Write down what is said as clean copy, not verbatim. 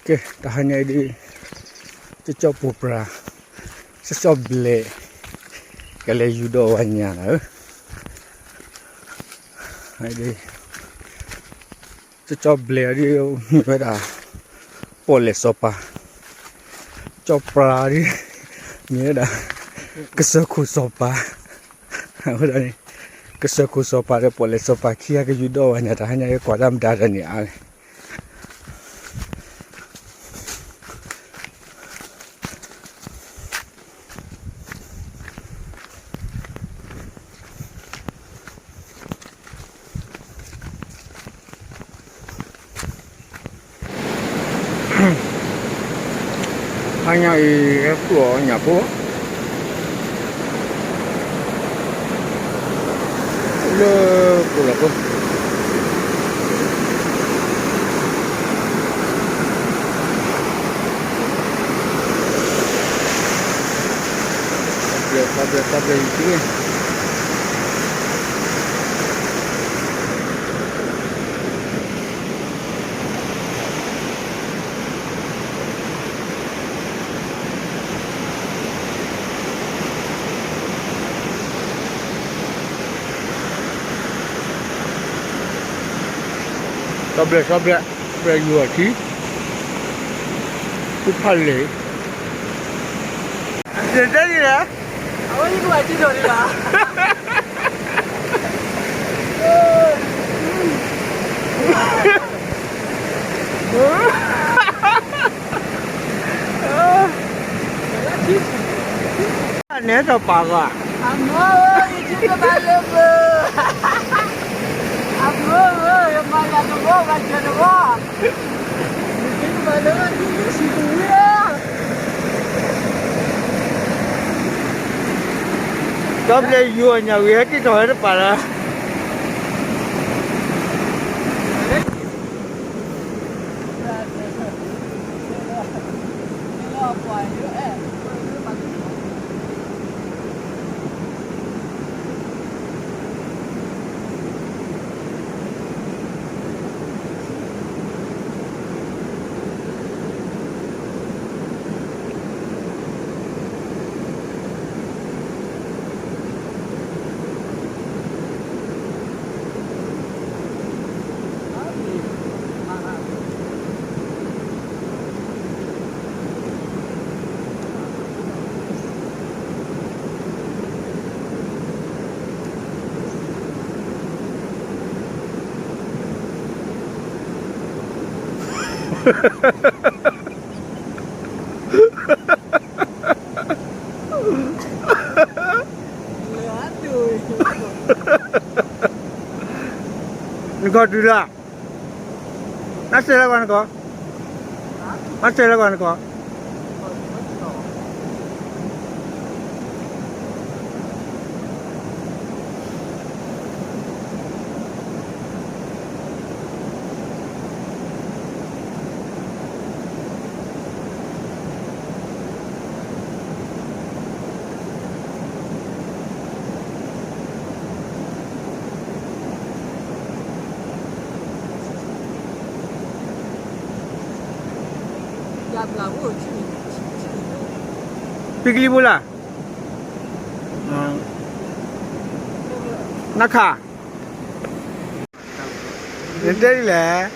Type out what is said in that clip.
Okey, dah hanya di cocok popra. Cocok bele. Kalau judo banyak lah. Ini cocok bele dia pada poles sopa. Copra dia ni dah kesaku sopa. Apa dah ni? Kesaku sopa dia poles sopa. Kia ke judo banyak dah hanya kodam darah ni. Hanya itu hanya apa? Apa? Tablet itu ni. Tablet jual ni. Kupale. Jadi lah. Awak ni buat tidur ni lah. Ni tu parah. Amor, itu malam. Amor, yang malam tu baca doa. Itu malam tu situ ya. Tablet jual ni, we hati tu ada parah. Kau dulu lah. Nasi lakukan kau. Nasi lakukan kau. Pergi bola. Nakah. Nanti lah.